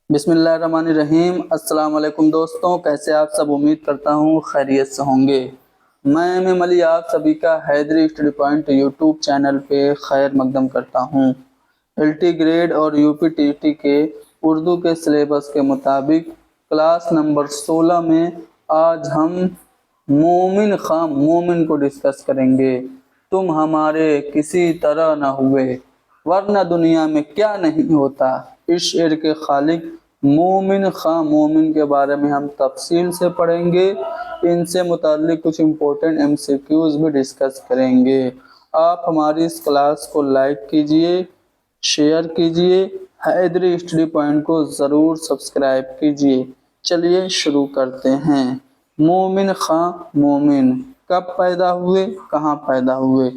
बिस्मिल्लाहिर्रहमानिर्रहीम। अस्सलाम वालेकुम दोस्तों, कैसे आप सब? उम्मीद करता हूँ खैरियत से होंगे। मैं एम अली आप सभी का Haidari study point YouTube channel पे खैर मकदम करता हूँ। एलटी ग्रेड और यूपी टीटी के उर्दू के सिलेबस के मुताबिक क्लास नंबर 16 में आज हम मोमिन खां मोमिन को डिस्कस करेंगे। तुम हमारे किसी तरह न हुए वरना दुनिया में क्या नहीं होता। इस शेर के खालिक मोमिन खां मोमिन के बारे में हम तफसील से पढ़ेंगे। इनसे मुताल्लिक कुछ इम्पोर्टेंट एमसीक्यूज भी डिस्कस करेंगे। आप हमारी इस क्लास को लाइक कीजिए, शेयर कीजिए, हैदरी स्टडी पॉइंट को ज़रूर सब्सक्राइब कीजिए। चलिए शुरू करते हैं। मोमिन खां मोमिन कब पैदा हुए, कहाँ पैदा हुए?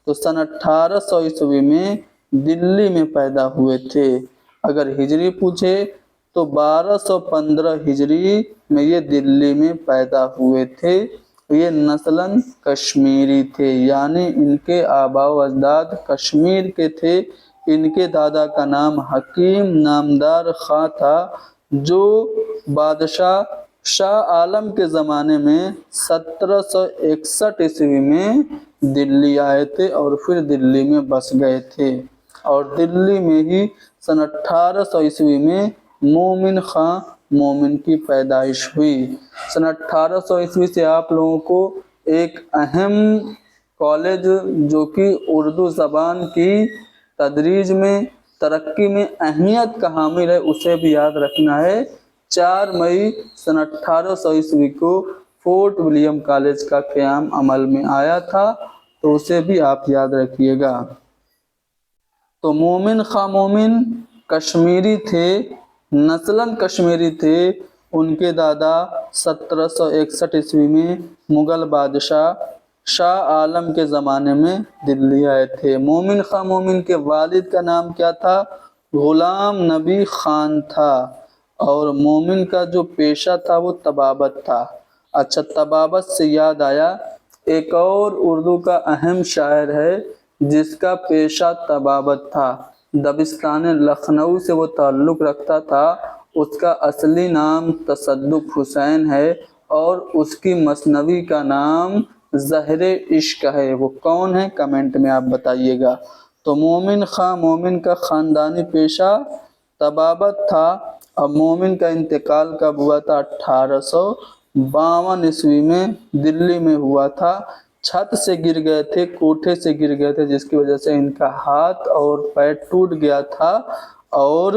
तो सन 1800 ईस्वी में दिल्ली में पैदा हुए थे। अगर हिजरी पूछे तो 1215 हिजरी में ये दिल्ली में पैदा हुए थे। ये नस्लन कश्मीरी थे, यानी इनके आबा व अजदाद कश्मीर के थे। इनके दादा का नाम हकीम नामदार खां था, जो बादशाह शाह आलम के ज़माने में 1761 ईस्वी में दिल्ली आए थे और फिर दिल्ली में बस गए थे। और दिल्ली में ही सन 1800 ईस्वी में मोमिन खां मोमिन की पैदाइश हुई। सन 1800 ईस्वी से आप लोगों को एक अहम कॉलेज जो कि उर्दू ज़बान की तदरीज में तरक्की में अहमियत का हामिल है, उसे भी याद रखना है। 4 मई सन 1800 ईस्वी को फोर्ट विलियम कॉलेज का क़याम अमल में आया था, तो उसे भी आप याद रखिएगा। तो मोमिन खां मोमिन कश्मीरी थे, नस्लन कश्मीरी थे। उनके दादा 1761 ईस्वी में मुग़ल बादशाह शाह आलम के ज़माने में दिल्ली आए थे। मोमिन खां मोमिन के वालिद का नाम क्या था? गुलाम नबी खान था। और मोमिन का जो पेशा था वो तबाबत था। अच्छा, तबाबत से याद आया, एक और उर्दू का अहम शायर है जिसका पेशा तबाबत था। दबिस्तान लखनऊ से वो ताल्लुक़ रखता था। उसका असली नाम तसद्दुक़ हुसैन है और उसकी मसनवी का नाम ज़हरे इश्क है। वो कौन है, कमेंट में आप बताइएगा। तो मोमिन खां मोमिन का ख़ानदानी पेशा तबाबत था। अब मोमिन का इंतकाल कब हुआ था? 1852 ईस्वी में दिल्ली में हुआ था। छत से गिर गए थे, कोठे से गिर गए थे, जिसकी वजह से इनका हाथ और पैर टूट गया था और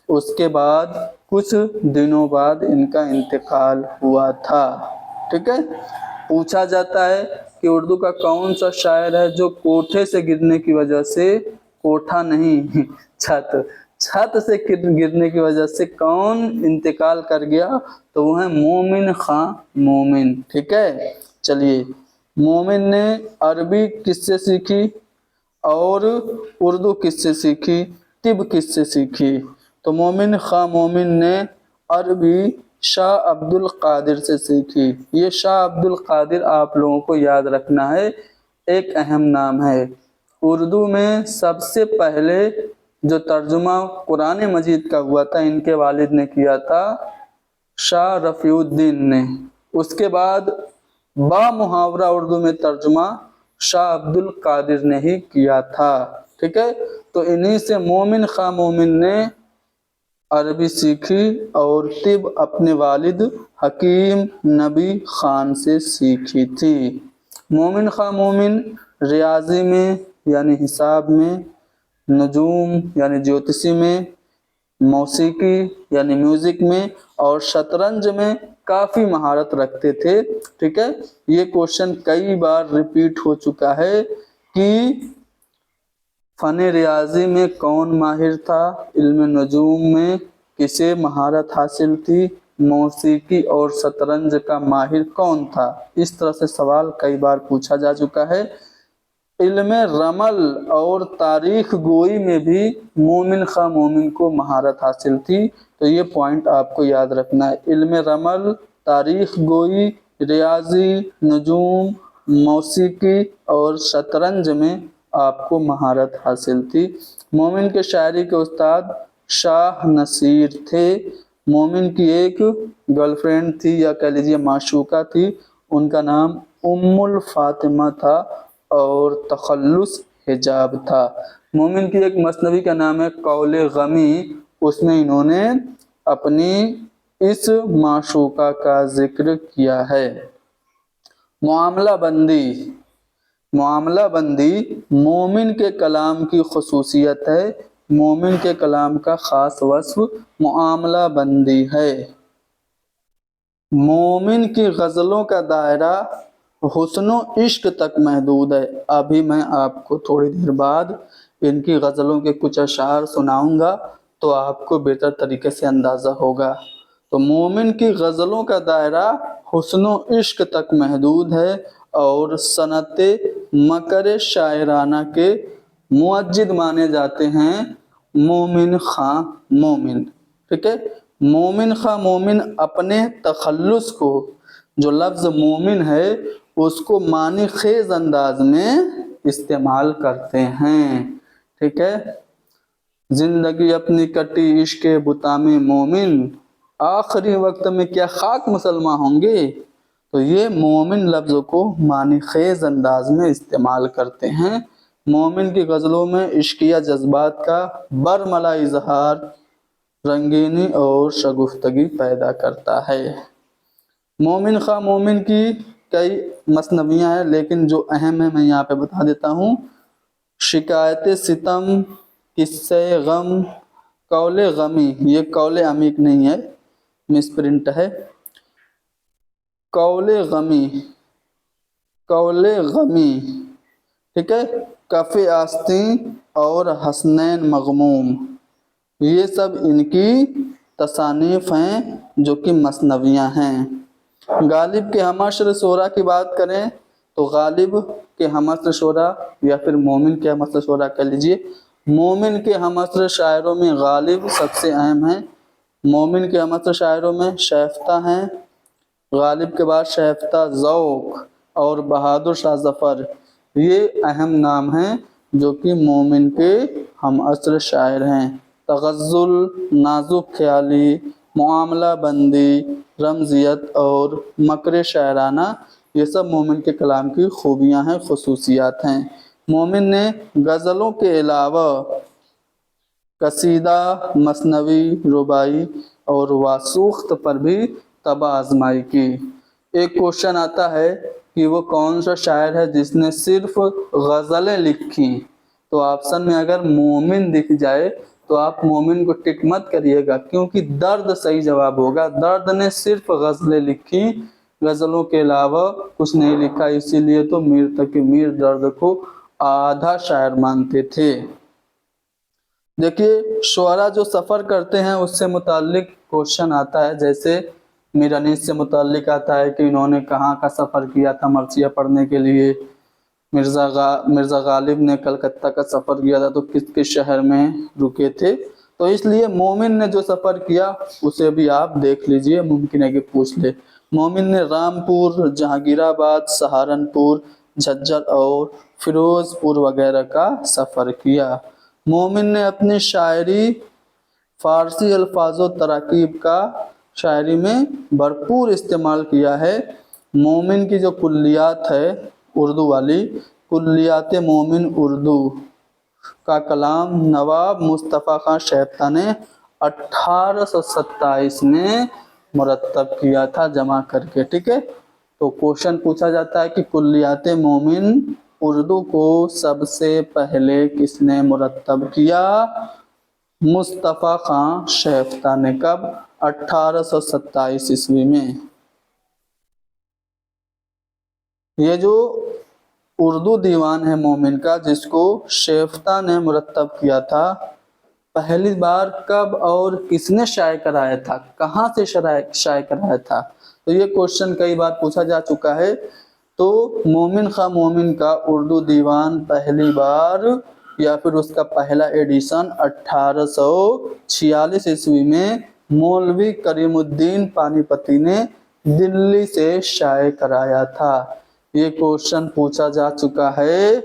उसके बाद कुछ दिनों बाद इनका इंतकाल हुआ था। ठीक है। पूछा जाता है कि उर्दू का कौन सा शायर है जो कोठे से गिरने की वजह से, कोठा नहीं छत से गिरने की वजह से कौन इंतकाल कर गया? तो वो है मोमिन खां मोमिन। ठीक है। चलिए, मोमिन ने अरबी किससे सीखी और उर्दू किससे सीखी, तिब किससे सीखी? तो मोमिन खां मोमिन ने अरबी शाह अब्दुल कादिर से सीखी। ये शाह अब्दुल कादिर आप लोगों को याद रखना है, एक अहम नाम है। उर्दू में सबसे पहले जो तर्जुमा कुरान मजीद का हुआ था, इनके वालिद ने किया था, शाह रफ़ीउद्दीन ने। उसके बाद बा मुहावरा उर्दू में तर्जुमा शाह अब्दुल कादिर ने ही किया था। ठीक है। तो इन्हीं से मोमिन खां मोमिन ने अरबी सीखी और तिब अपने वालिद हकीम नबी खान से सीखी थी। मोमिन खां मोमिन रियाजी में यानी हिसाब में, नजूम यानी ज्योतिषी में, मौसीकी यानी म्यूज़िक में और शतरंज में काफ़ी महारत रखते थे। ठीक है। ये क्वेश्चन कई बार रिपीट हो चुका है कि फ़न रियाजी में कौन माहिर था, इल्म नजूम में किसे महारत हासिल थी, मौसीकी और शतरंज का माहिर कौन था। इस तरह से सवाल कई बार पूछा जा चुका है। इल्म रमल और तारीख गोई में भी मोमिन खां मोमिन को महारत हासिल थी। तो ये पॉइंट आपको याद रखना है। इल्म रमल, तारीख गोई, रियाजी, नजूम, मौसीकी और शतरंज में आपको महारत हासिल थी। मोमिन के शायरी के उस्ताद शाह नसीर थे। मोमिन की एक गर्लफ्रेंड थी या कह लीजिए माशूका थी, उनका नाम उम्मुल फातिमा था और तखल्लुस हिजाब था। मोमिन की एक मसनवी का नाम है कौले गमी, उसमें इन्होंने अपनी इस माशूका का जिक्र किया है। मुआमला बंदी, मुआमला बंदी मोमिन के कलाम की खसूसियत है। मोमिन के कलाम का खास वस्फ मुआमला बंदी है। मोमिन की गज़लों का दायरा हुस्नो इश्क तक महदूद है। अभी मैं आपको थोड़ी देर बाद इनकी गज़लों के कुछ अशार सुनाऊंगा तो आपको बेहतर तरीके से अंदाज़ा होगा। तो मोमिन की गज़लों का दायरा हुस्नो इश्क तक महदूद है और सनते मकर शायराना के मुअज्जिद माने जाते हैं मोमिन खां मोमिन। ठीक है, मोमिन खां मोमिन अपने तखल्लुस को, जो लफ्ज़ मोमिन है उसको मानी खेज अंदाज में इस्तेमाल करते हैं। ठीक है, जिंदगी अपनी कटी इश्क बुता में मोमिन, आखिरी वक्त में क्या खाक मुसलमान होंगे। तो ये मोमिन लफ्ज़ को मानी खेज अंदाज में इस्तेमाल करते हैं। मोमिन की गज़लों में इश्किया जज्बात का बरमला इजहार रंगीनी और शगुफ्तगी पैदा करता है। मोमिन खां मोमिन की कई मसनवियाँ हैं, लेकिन जो अहम है मैं यहाँ पे बता देता हूँ। शिकायत सितम, किस्से गम, कौले गमी, ये कौले अमीक नहीं है, मिसप्रिंट है, कौले गमी, कौले गमी। ठीक है, कफ़े आस्तीन और हसनैन मगमूम, ये सब इनकी तसानीफ़ हैं जो कि मसनवियाँ हैं। गालिब के हमअश्र शोरा की बात करें तो गालिब के हमअश्र शोरा या फिर मोमिन के हमअश्र शोरा कह लीजिए। मोमिन के हमअश्र शायरों में गालिब सबसे अहम है। मोमिन के हमअश्र शायरों में शैफ्ता हैं, गालिब के बाद शैफ्ता, ज़ौक़ और बहादुर शाह ज़फ़र, ये अहम नाम हैं जो कि मोमिन के हमअस्र शायर हैं। तग़ज़्ज़ुल, नाजुक ख्याली, मुआमला बंदी, रमज़ियत और मकर शायराना, ये सब मोमिन के कलाम की खूबियाँ हैं, खसूसियात हैं। मोमिन ने गज़लों के अलावा कसीदा, मसनवी, रुबाई और वासूख्त पर भी तबा आजमाई की। एक क्वेश्चन आता है कि वो कौन सा शायर है जिसने सिर्फ गज़लें लिखी। तो ऑप्शन में अगर मोमिन दिख जाए तो आप मोमिन को टिक मत करिएगा, क्योंकि दर्द सही जवाब होगा। दर्द ने सिर्फ गज़लें लिखी, गज़लों के अलावा कुछ नहीं लिखा, इसीलिए तो मीर तकी मीर दर्द को आधा शायर मानते थे। देखिए, शुअरा जो सफ़र करते हैं उससे मुताल्लिक क्वेश्चन आता है, जैसे मीर अनीस से मुताल्लिक आता है कि इन्होंने कहाँ का सफ़र किया था मरसिया पढ़ने के लिए। मिर्ज़ा गालिब ने कलकत्ता का सफ़र किया था, तो किस किस शहर में रुके थे। तो इसलिए मोमिन ने जो सफ़र किया उसे भी आप देख लीजिए, मुमकिन है कि पूछ ले। मोमिन ने रामपुर, जहांगीराबाद, सहारनपुर, झज्जर और फिरोज़पुर वगैरह का सफ़र किया। मोमिन ने अपनी शायरी फ़ारसी अल्फाज़ो तराकीब का शायरी में भरपूर इस्तेमाल किया है। मोमिन की जो कुल्लियात है उर्दू वाली, कुल्लियात मोमिन उर्दू का कलाम नवाब मुस्तफ़ा खां शैफ्ता ने 1827 में मुरत्तब किया था जमा करके। ठीक है, तो क्वेश्चन पूछा जाता है कि कुल्लियात मोमिन उर्दू को सबसे पहले किसने मुरत्तब किया? मुस्तफ़ा खां शैफ्ता ने। कब? 1827 ईस्वी में। ये जो उर्दू दीवान है मोमिन का, जिसको शैफ्ता ने मुरत्तब किया था, पहली बार कब और किसने शाये कराया था, कहाँ से शाये कराया था? तो ये क्वेश्चन कई बार पूछा जा चुका है। तो मोमिन खां मोमिन का उर्दू दीवान पहली बार या फिर उसका पहला एडिशन 1846 ईस्वी में मौलवी करीमुद्दीन पानीपती ने दिल्ली से शाये कराया था। ये क्वेश्चन पूछा जा चुका है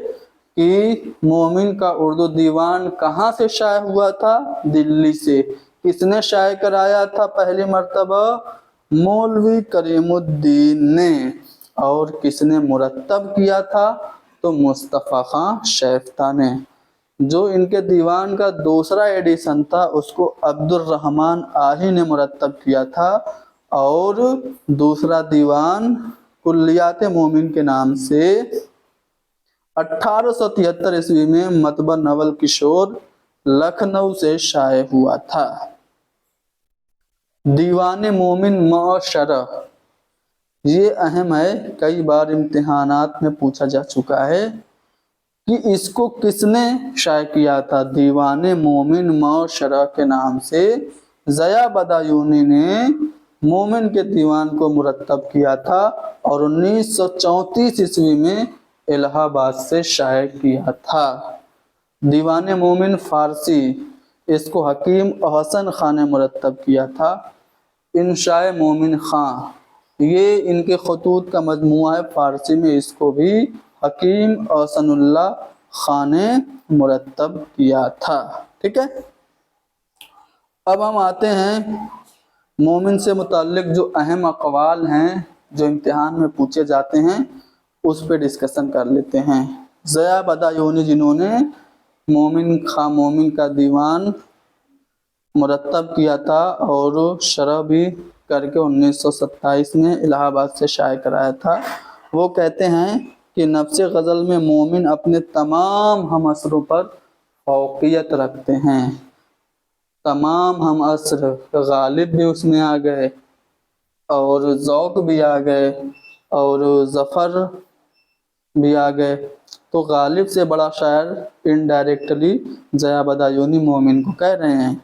कि मोमिन का उर्दू दीवान कहाँ से शाये हुआ था? दिल्ली से। किसने शाये कराया था पहली मर्तबा? मौलवी करीमुद्दीन ने। और किसने मुरत्तब किया था? तो मुस्तफ़ा खां शैफ्ता ने। जो इनके दीवान का दूसरा एडिशन था उसको अब्दुल रहमान आही ने मुरत्तब किया था, और दूसरा दीवान कुल्लियात मोमिन के नाम से 1873 ईस्वी में मतबा नवल किशोर लखनऊ से शाये हुआ था। दीवान मोमिन मौशरह, ये अहम है, कई बार इम्तिहानात में पूछा जा चुका है कि इसको किसने शाये किया था। दीवान मोमिन मौशरह के नाम से ज़या बदायूनी ने मोमिन के दीवान को मुरत्तब किया था और 1934 ईस्वी में इलाहाबाद से शाये किया था। दीवान मोमिन फारसी, इसको हकीम अहसन खान ने मुरत्तब किया था। इंशाए मोमिन खां, ये इनके खतूत का मजमुआ है फारसी में, इसको भी हकीम अहसनुल्लाह खान ने मुरत्तब किया था। ठीक है, अब हम आते हैं मोमिन से मुताल्लिक जो अहम अक़वाल हैं जो इम्तिहान में पूछे जाते हैं उस पर डिस्कशन कर लेते हैं। ज़या बदायूनी जिन्होंने मोमिन का दीवान मुरत्तब किया था और शरह भी करके 1927 में इलाहाबाद से शाये कराया था, वो कहते हैं कि नफ्स गज़ल में मोमिन अपने तमाम हम असरों पर फौक़ियत रखते हैं। तमाम हम असर, गालिब भी उसमें आ गए और ज़ौक़ भी आ गए और ज़फ़र भी आ गए। तो गालिब से बड़ा शायर इनडायरेक्टली ज़या बदायूनी मोमिन को कह रहे हैं।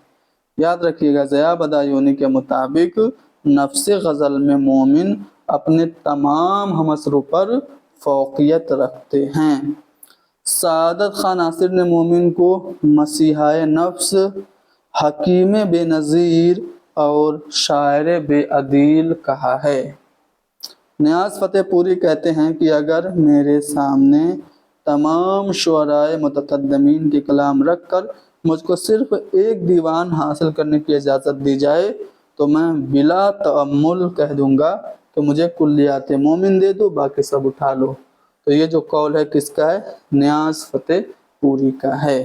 याद रखिएगा, ज़या बदायूनी के मुताबिक नफ्स गज़ल में मोमिन अपने तमाम हम असरों पर फौक़ियत रखते हैं। सादत खान नासिर ने मोमिन को मसीहाए नफ्स, हकीम बेनज़ीर और शायर बेअदील कहा है। नियाज़ फ़तेहपुरी कहते हैं कि अगर मेरे सामने तमाम शुअराए मुतक़द्दिमीन के कलाम रख कर मुझको सिर्फ एक दीवान हासिल करने की इजाज़त दी जाए तो मैं बिला तअम्मुल कह दूंगा कि मुझे कुल्लियात मोमिन दे दो, बाकी सब उठा लो। तो ये जो कौल है किसका है? नियाज़ फ़तेहपुरी का है।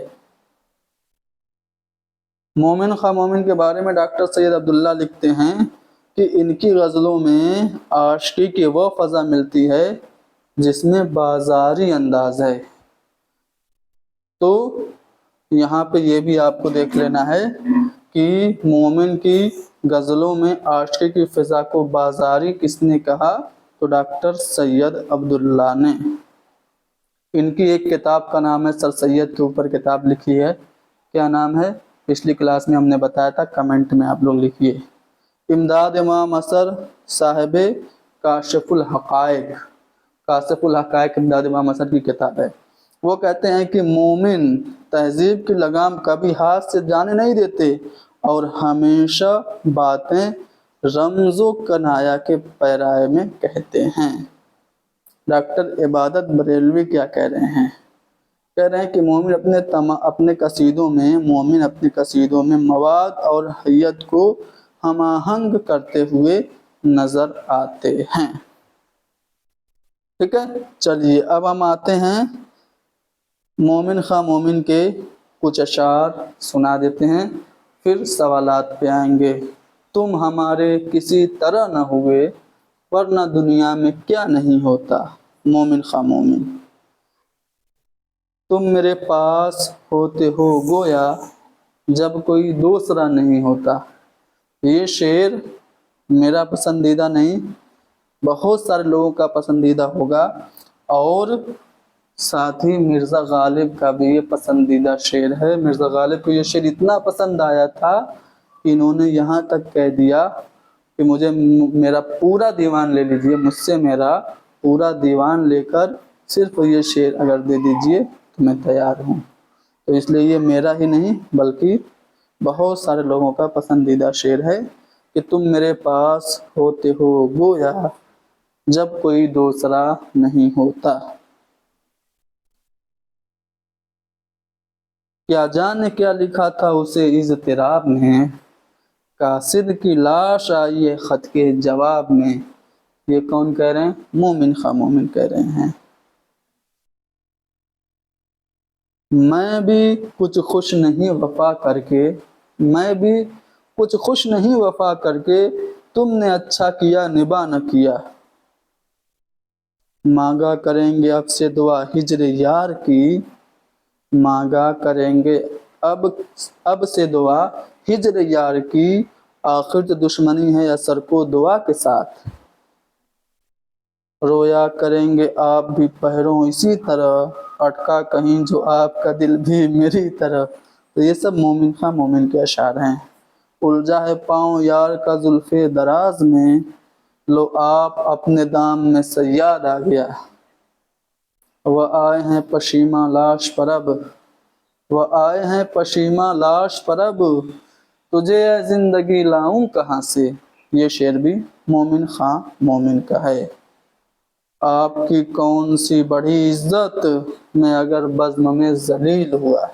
मोमिन खां मोमिन के बारे में डॉक्टर सैयद अब्दुल्ला लिखते हैं कि इनकी गज़लों में आशिकी की वो फ़ज़ा मिलती है जिसमें बाज़ारी अंदाज़ है। तो यहाँ पे ये भी आपको देख लेना है कि मोमिन की गज़लों में आशिकी की फ़ज़ा को बाज़ारी किसने कहा? तो डॉक्टर सैयद अब्दुल्ला ने। इनकी एक किताब का नाम है, सर सैयद के ऊपर किताब लिखी है, क्या नाम है? पिछली क्लास में हमने बताया था, कमेंट में आप लोग लिखिए। इमदाद इमाम असर साहिब काशिफुल हक़ाइक़, काशिफुल हक़ाइक़ इमदाद इमाम असर की किताब है। वो कहते हैं कि मोमिन तहज़ीब की लगाम कभी हाथ से जाने नहीं देते और हमेशा बातें रमज़ो कनाया के पैराए में कहते हैं। डॉक्टर इबादत बरेलवी क्या कह रहे हैं? कह रहे हैं कि मोमिन अपने कसीदों में मवाद और हैयत को हमाहंग करते हुए नज़र आते हैं। ठीक है, चलिए अब हम आते हैं मोमिन खां मोमिन के कुछ अशार सुना देते हैं, फिर सवालात पे आएंगे। तुम हमारे किसी तरह न हुए वरना दुनिया में क्या नहीं होता। मोमिन खां मोमिन, तुम मेरे पास होते हो गोया जब कोई दूसरा नहीं होता। ये शेर मेरा पसंदीदा नहीं, बहुत सारे लोगों का पसंदीदा होगा और साथ ही मिर्ज़ा गालिब का भी ये पसंदीदा शेर है। मिर्ज़ा गालिब को ये शेर इतना पसंद आया था कि इन्होंने यहाँ तक कह दिया कि मुझे मेरा पूरा दीवान ले लीजिए, मुझसे मेरा पूरा दीवान लेकर सिर्फ ये शेर अगर दे दीजिए तो मैं तैयार हूँ। तो इसलिए ये मेरा ही नहीं बल्कि बहुत सारे लोगों का पसंदीदा शेर है कि तुम मेरे पास होते हो गोया जब कोई दूसरा नहीं होता। کیا جانے کیا لکھا تھا اسے اضطراب میں، قاصد کی لاش آئی ہے خط کے جواب میں۔ یہ کون کہہ رہے ہیں؟ مومن خواہ مومن کہہ رہے ہیں۔ میں بھی کچھ خوش نہیں وفا کر کے، میں بھی کچھ خوش نہیں وفا کر کے، تم نے اچھا کیا نباہ نہ کیا۔ مانگا کریں گے اب سے دعا ہجر یار کی، مانگا کریں گے اب سے دعا ہجر یار کی، آخر تو دشمنی ہے اثر کو دعا کے ساتھ۔ رویا کریں گے آپ بھی پہروں اسی طرح، اٹکا کہیں جو آپ کا دل بھی میری طرح۔ تو یہ سب مومن خواہ مومن کے اشعار ہیں۔ الجھا ہے پاؤں یار کا زلف دراز میں، لو آپ اپنے دام میں صیاد آ گیا۔ وہ آئے ہیں پشیماں لاش پر اب، وہ آئے ہیں پشیماں لاش پر اب، تجھے اے زندگی لاؤں کہاں سے۔ یہ شعر بھی مومن خواہ مومن کا ہے۔ آپ کی کون سی بڑھی عزت، میں اگر بزم میں ذلیل ہوا۔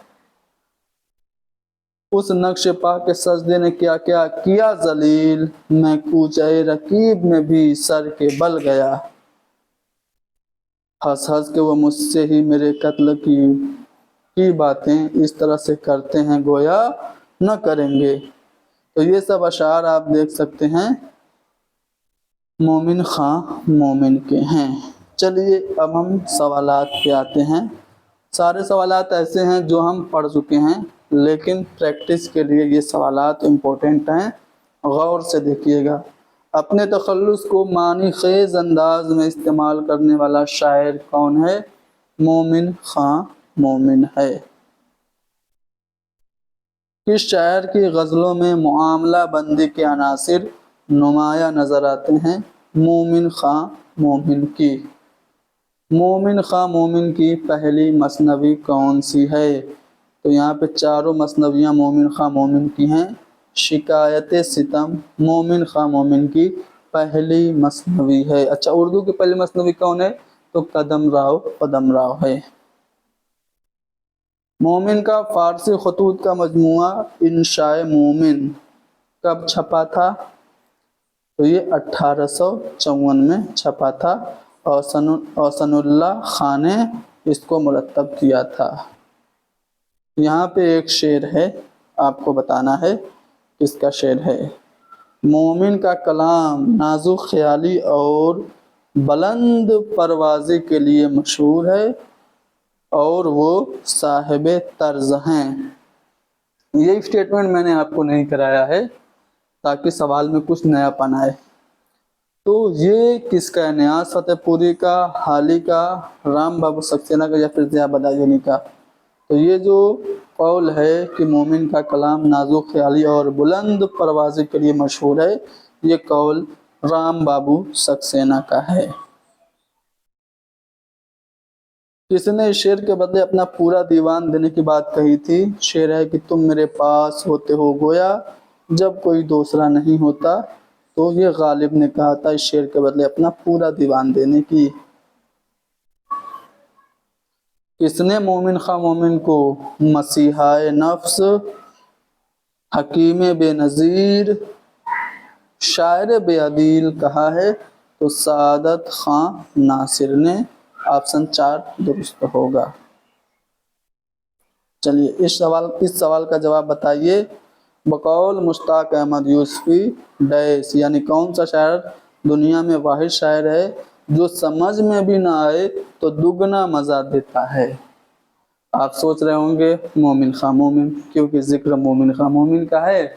اس نقش پا کے سجدے نے کیا کیا کیا ذلیل، میں کوچہ رکیب میں بھی سر کے بل گیا۔ ہنس ہنس کے وہ مجھ سے ہی میرے قتل کی باتیں اس طرح سے کرتے ہیں گویا نہ کریں گے۔ تو یہ سب اشعار آپ دیکھ سکتے ہیں مومن خواہ مومن کے ہیں۔ چلیے اب ہم سوالات پہ آتے ہیں۔ سارے سوالات ایسے ہیں جو ہم پڑھ چکے ہیں، لیکن پریکٹس کے لیے یہ سوالات امپورٹنٹ ہیں، غور سے دیکھیے گا۔ اپنے تخلص کو معنی خیز انداز میں استعمال کرنے والا شاعر کون ہے؟ مومن خواہ مومن ہے۔ کس شاعر کی غزلوں میں معاملہ بندی کے عناصر نمایاں نظر آتے ہیں؟ مومن خواہ مومن کی۔ مومن خواہ مومن کی پہلی مثنوی کون سی ہے؟ تو یہاں پہ چاروں مثنویاں مومن خواہ مومن کی ہیں۔ شکایت ستم مومن خواہ مومن کی پہلی مثنوی ہے۔ اچھا، اردو کی پہلی مثنوی کون ہے؟ تو قدم راؤ پدم راؤ ہے۔ مومن کا فارسی خطوط کا مجموعہ انشاء مومن کب چھپا تھا؟ تو یہ 1854 میں چھپا تھا، احسن اللہ خان نے اس کو مرتب کیا تھا۔ یہاں پہ ایک شعر ہے، آپ کو بتانا ہے کس کا شعر ہے۔ مومن کا کلام نازک خیالی اور بلند پروازی کے لیے مشہور ہے، اور وہ صاحب طرز ہیں۔ یہ اسٹیٹمنٹ میں نے آپ کو نہیں کرایا ہے تاکہ سوال میں کچھ نیا پن آئے۔ تو یہ کس کا ہے؟ نیاز فتح پوری کا، حالی کا، رام بابو سکسینہ کا، یا پھر ضیاء بدایونی کا؟ تو یہ جو قول ہے کہ مومن کا کلام نازک خیالی اور بلند پروازی کے لیے مشہور ہے، یہ قول رام بابو سکسینہ کا ہے۔ کس نے اس شعر کے بدلے اپنا پورا دیوان دینے کی بات کہی تھی؟ شعر ہے کہ تم میرے پاس ہوتے ہو گویا جب کوئی دوسرا نہیں ہوتا۔ تو یہ غالب نے کہا تھا اس شعر کے بدلے اپنا پورا دیوان دینے کی۔ کس نے مومن خواہ مومن کو مسیحائے نفس، حکیم بے نظیر، شاعر بے عدیل کہا ہے؟ تو سعادت خاں ناصر نے۔ آپشن 4 درست ہوگا۔ چلیے اس سوال کا جواب بتائیے۔ بقول مشتاق احمد یوسفی ڈیش، یعنی کون سا شاعر دنیا میں واحد شاعر ہے جو سمجھ میں بھی نہ آئے تو دگنا مزہ دیتا ہے؟ آپ سوچ رہے ہوں گے مومن خواہ مومن، کیونکہ ذکر مومن خواہ مومن کا ہے،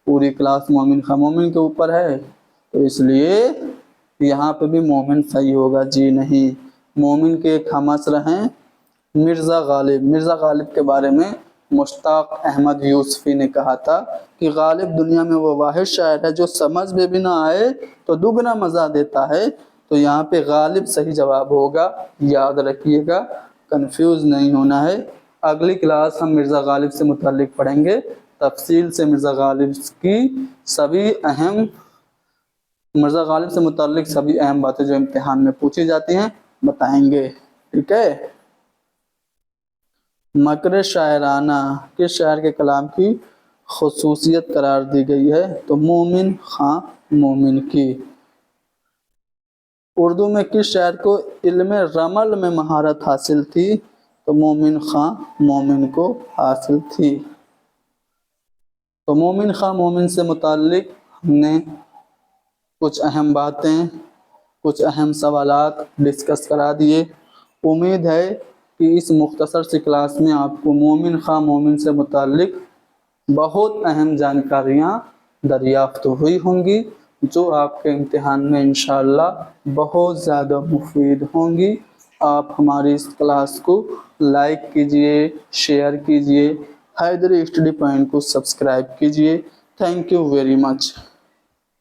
پوری کلاس مومن خواہ مومن کے اوپر ہے، تو اس لیے یہاں پہ بھی مومن صحیح ہوگا۔ جی نہیں، مومن کے ایک ہم عصر ہیں مرزا غالب۔ مرزا غالب کے بارے میں مشتاق احمد یوسفی نے کہا تھا کہ غالب دنیا میں وہ واحد شاعر ہے جو سمجھ میں بھی نہ آئے تو دگنا مزہ دیتا ہے۔ تو یہاں پہ غالب صحیح جواب ہوگا، یاد رکھیے گا، کنفیوز نہیں ہونا ہے۔ اگلی کلاس ہم مرزا غالب سے متعلق پڑھیں گے، تفصیل سے مرزا غالب سے متعلق سبھی اہم باتیں جو امتحان میں پوچھی جاتی ہیں بتائیں گے، ٹھیک ہے۔ मकर शायराना किस शायर के कलाम की खसूसियत करार दी गई है? तो मोमिन खां मोमिन की। उर्दू में किस शायर को इल्म रमल में महारत हासिल थी? तो मोमिन खां मोमिन को हासिल थी। तो मोमिन खां मोमिन से मुताल्लिक हमने कुछ अहम बातें, कुछ अहम सवालात डिस्कस करा दिए। उम्मीद है कि इस मुख्तसर सी क्लास में आपको मोमिन खां मोमिन से मुताल्लिक बहुत अहम जानकारियाँ दरियाफ्त हुई होंगी, जो आपके इम्तिहान में इंशाअल्लाह बहुत ज़्यादा मुफीद होंगी। आप हमारी इस क्लास को लाइक कीजिए, शेयर कीजिए, हैदरी स्टडी पॉइंट को सब्सक्राइब कीजिए। Thank you very much.